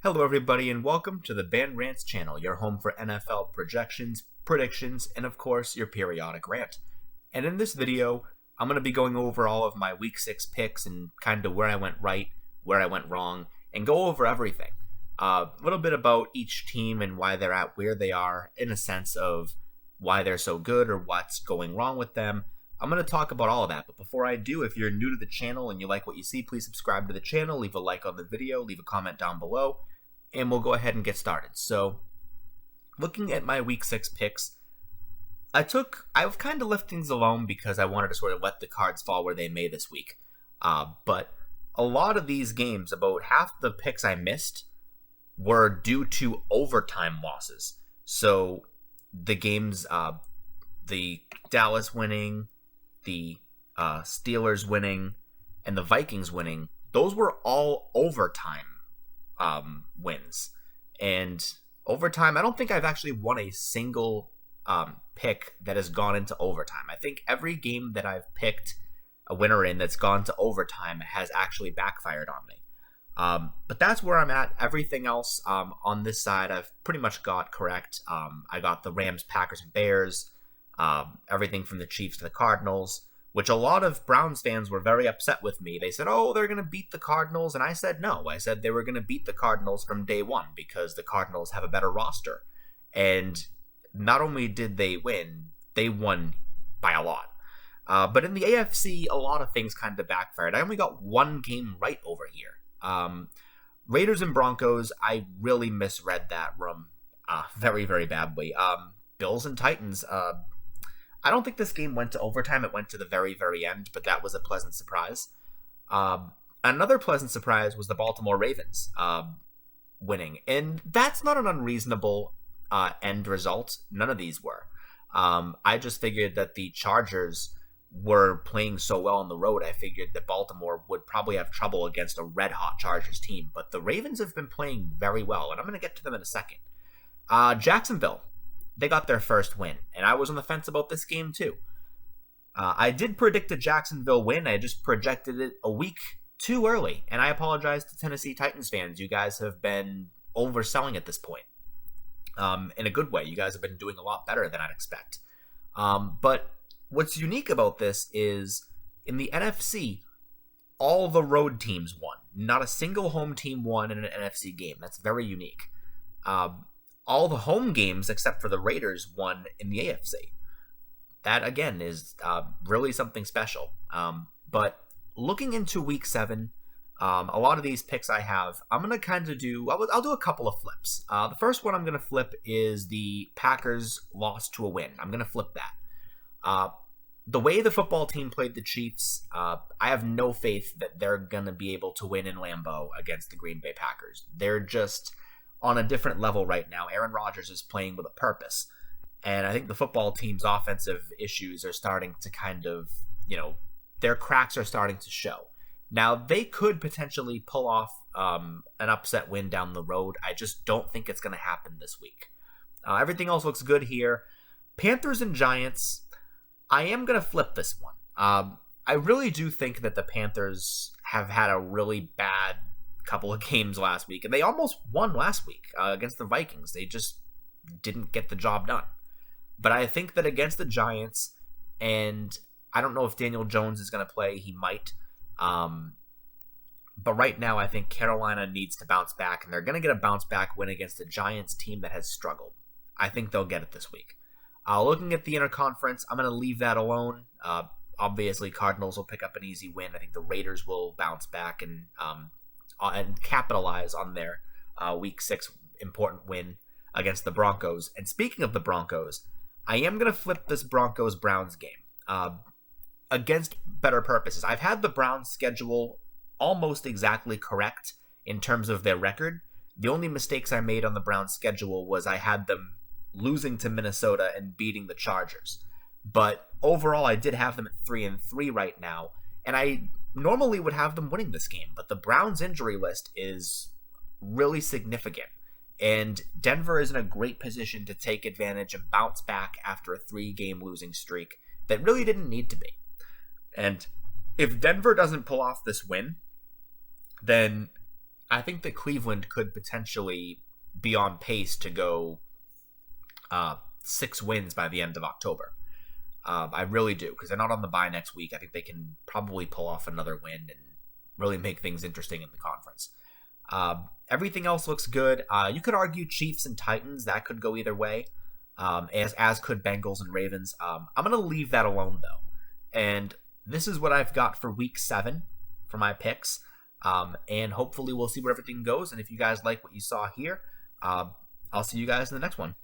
Hello, everybody, and welcome to the Band Rants channel, your home for NFL projections, predictions, and of course, your periodic rant. And in this video, I'm going to be going over all of my Week 6 picks and kind of where I went right, where I went wrong, and go over everything. A little bit about each team and why they're at where they are, in a sense of why they're so good or what's going wrong with them. I'm going to talk about all of that, but before I do, if you're new to the channel and you like what you see, please subscribe to the channel, leave a like on the video, leave a comment down below, and we'll go ahead and get started. So, looking at my Week 6 picks, I've kind of left things alone because I wanted to sort of let the cards fall where they may this week. But a lot of these games, about half the picks I missed, were due to overtime losses. So, the games, the Dallas winning, the Steelers winning, and the Vikings winning, those were all overtime wins. And overtime, I don't think I've actually won a single pick that has gone into overtime. I think every game that I've picked a winner in that's gone to overtime has actually backfired on me. But that's where I'm at. Everything else on this side I've pretty much got correct. I got the Rams, Packers, and Bears, everything from the Chiefs to the Cardinals, which a lot of Browns fans were very upset with me. They said, oh, they're going to beat the Cardinals. And I said, no. I said they were going to beat the Cardinals from day one because the Cardinals have a better roster. And not only did they win, they won by a lot. But in the AFC, a lot of things kind of backfired. I only got one game right over here. Raiders and Broncos, I really misread that room very, very badly. Bills and Titans, I don't think this game went to overtime. It went to the very, very end, but that was a pleasant surprise. Another pleasant surprise was the Baltimore Ravens winning, and that's not an unreasonable end result. None of these were. I just figured that the Chargers were playing so well on the road, I figured that Baltimore would probably have trouble against a red-hot Chargers team, but the Ravens have been playing very well, and I'm going to get to them in a second. Jacksonville, they got their first win, and I was on the fence about this game too. I did predict a Jacksonville win. I just projected it a week too early, and I apologize to Tennessee Titans fans. You guys have been overselling at this point. In a good way. You guys have been doing a lot better than I'd expect. But what's unique about this is in the NFC, all the road teams won. Not a single home team won in an NFC game. That's very unique. All the home games, except for the Raiders, won in the AFC. That, again, is really something special. But looking into Week 7, a lot of these picks I have, I'm going to kind of I'll do a couple of flips. The first one I'm going to flip is the Packers loss to a win. I'm going to flip that. The way the football team played the Chiefs, I have no faith that they're going to be able to win in Lambeau against the Green Bay Packers. They're just on a different level right now. Aaron Rodgers is playing with a purpose. And I think the football team's offensive issues are starting to kind of, their cracks are starting to show. Now, they could potentially pull off an upset win down the road. I just don't think it's going to happen this week. Everything else looks good here. Panthers and Giants, I am going to flip this one. I really do think that the Panthers have had a really bad couple of games last week, and they almost won last week against the Vikings. They just didn't get the job done. But I think that against the Giants, and I don't know if Daniel Jones is going to play. He might. But right now, I think Carolina needs to bounce back, and they're going to get a bounce-back win against a Giants team that has struggled. I think they'll get it this week. Looking at the interconference, I'm going to leave that alone. Obviously, Cardinals will pick up an easy win. I think the Raiders will bounce back and capitalize on their Week 6 important win against the Broncos. And speaking of the Broncos, I am going to flip this Broncos-Browns game against better purposes. I've had the Browns schedule almost exactly correct in terms of their record. The only mistakes I made on the Browns schedule was I had them losing to Minnesota and beating the Chargers. But overall, I did have them at 3-3 right now, and I normally would have them winning this game, but the Browns injury list is really significant, and Denver is in a great position to take advantage and bounce back after a 3-game losing streak that really didn't need to be. And if Denver doesn't pull off this win, then I think that Cleveland could potentially be on pace to go 6 wins by the end of October. I really do, because they're not on the bye next week. I think they can probably pull off another win and really make things interesting in the conference. Everything else looks good. You could argue Chiefs and Titans. That could go either way, as could Bengals and Ravens. I'm going to leave that alone, though. And this is what I've got for Week 7 for my picks. And hopefully we'll see where everything goes. And if you guys like what you saw here, I'll see you guys in the next one.